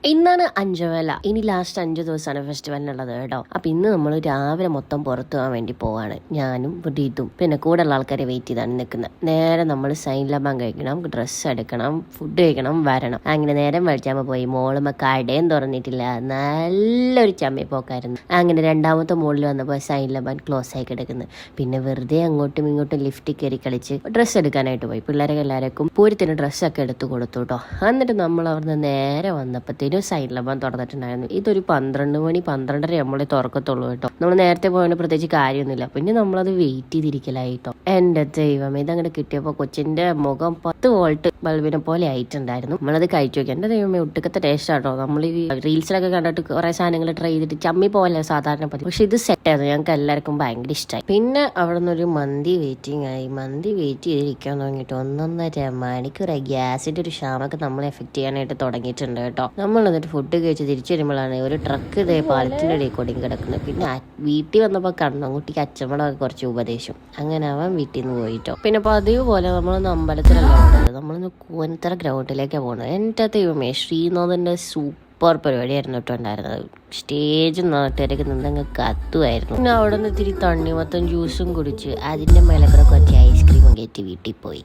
ഇന്നാണ് അഞ്ചുവേല. ഇനി ലാസ്റ്റ് 5 ദിവസമാണ് ഫെസ്റ്റിവലിനുള്ളത് കേട്ടോ. അപ്പൊ ഇന്ന് നമ്മൾ രാവിലെ മൊത്തം പുറത്തു പോകാൻ വേണ്ടി പോവാണ്. ഞാനും ബുദ്ധീത്തും പിന്നെ കൂടെ ഉള്ള ആൾക്കാരെ വെയിറ്റ് ചെയ്താണ് നിൽക്കുന്നത്. നേരെ നമ്മൾ സൈൻ ലബാൻ കഴിക്കണം, ഡ്രസ്സ് എടുക്കണം, ഫുഡ് കഴിക്കണം, വരണം. അങ്ങനെ നേരം വെളിച്ചാകുമ്പോൾ പോയി. മോളുമ്മ കടയും തുറന്നിട്ടില്ല, നല്ലൊരു ചമ്മിപ്പോക്കായിരുന്നു. അങ്ങനെ രണ്ടാമത്തെ മോളിൽ വന്നപ്പോൾ സൈൻ ലബാൻ ക്ലോസ് ആയി കിടക്കുന്നു. പിന്നെ വെറുതെ അങ്ങോട്ടും ഇങ്ങോട്ടും ലിഫ്റ്റിൽ കയറി കളിച്ച് ഡ്രസ്സ് എടുക്കാനായിട്ട് പോയി. പിള്ളേരെ എല്ലാവർക്കും പൂരത്തിന് ഡ്രസ്സൊക്കെ എടുത്തു കൊടുത്തു കേട്ടോ. എന്നിട്ട് നമ്മൾ അവിടുന്ന് നേരെ വന്നപ്പോഴത്തേനും സൈൻ ലബാൻ തുറന്നിട്ടുണ്ടായിരുന്നു. ഇതൊരു 12 മണി 12:30 നമ്മളെ തുറക്കത്തുള്ളൂ കേട്ടോ. നമ്മൾ നേരത്തെ പോയതിന് പ്രത്യേകിച്ച് കാര്യമൊന്നുമില്ല. പിന്നെ നമ്മളത് വെയിറ്റ് ചെയ്തിരിക്കലായി കേട്ടോ. എന്റെ ദൈവം, ഇതങ്ങോട്ട് കിട്ടിയപ്പോൾ കൊച്ചിന്റെ മുഖം 10 വോൾട്ട് ബൾബിനെ പോലെ ആയിട്ടുണ്ടായിരുന്നു. നമ്മളത് കഴിച്ചു നോക്കി. എന്റെ ദൈവമേ, ഒട്ടുക്കത്തെ ടേസ്റ്റ് ആട്ടോ. നമ്മൾ ഈ റീൽസിലൊക്കെ കണ്ടിട്ട് കുറെ സാധനങ്ങൾ ട്രൈ ചെയ്തിട്ട് ചമ്മി പോലെ സാധാരണ പതി, പക്ഷെ ഇത് സെറ്റ് ആയിരുന്നു. ഞങ്ങൾക്ക് എല്ലാവർക്കും ഭയങ്കര ഇഷ്ടമായി. പിന്നെ അവിടെ നിന്നൊരു മന്തി വെയിറ്റിംഗ് ആയി. മന്തി വെയിറ്റ് ചെയ്തിരിക്കാൻ തുടങ്ങിയിട്ട് 1.5 മണിക്കൂർ ഗ്യാസിന്റെ ഒരു ക്ഷാമൊക്കെ നമ്മളെ എഫക്ട് ചെയ്യാനായിട്ട് തുടങ്ങിയിട്ടുണ്ട് കേട്ടോ. നമ്മൾ എന്നിട്ട് ഫുഡ് കഴിച്ച് തിരിച്ചു വരുമ്പോഴാണ് ഒരു ട്രക്ക് ഇതേ പാലത്തിന്റെ ഇടയിൽ കൂടി കിടക്കുന്നത്. പിന്നെ വീട്ടിൽ വന്നപ്പോൾ കണ്ണൻകുട്ടിക്ക് അച്ഛമ്മളൊക്കെ കുറച്ച് ഉപദേശം. അങ്ങനെ അവൻ വീട്ടിൽ നിന്ന് പോയിട്ടോ. പിന്നെ പതിവ് പോലെ നമ്മളൊന്ന് അമ്പലത്തിലല്ല പോകുന്നത്, നമ്മളൊന്ന് കൂനത്തറ ഗ്രൗണ്ടിലേക്കാണ് പോകുന്നത്. എൻ്റെ ദൈവമേ, ശ്രീനാഥന്റെ സൂപ്പർ പരിപാടിയായിരുന്നു കേട്ടോ ഉണ്ടായിരുന്നത്. സ്റ്റേജ് നാട്ടുകാരൊക്കെ നിന്നങ്ങ് കത്തുമായിരുന്നു. പിന്നെ അവിടെ നിന്ന് ഇത്തിരി തണ്ണിമത്തം ജ്യൂസും കുടിച്ച് അതിൻ്റെ മേലെ കൂടെ കുറച്ച് ഐസ്ക്രീമും കയറ്റി വീട്ടിൽ പോയി.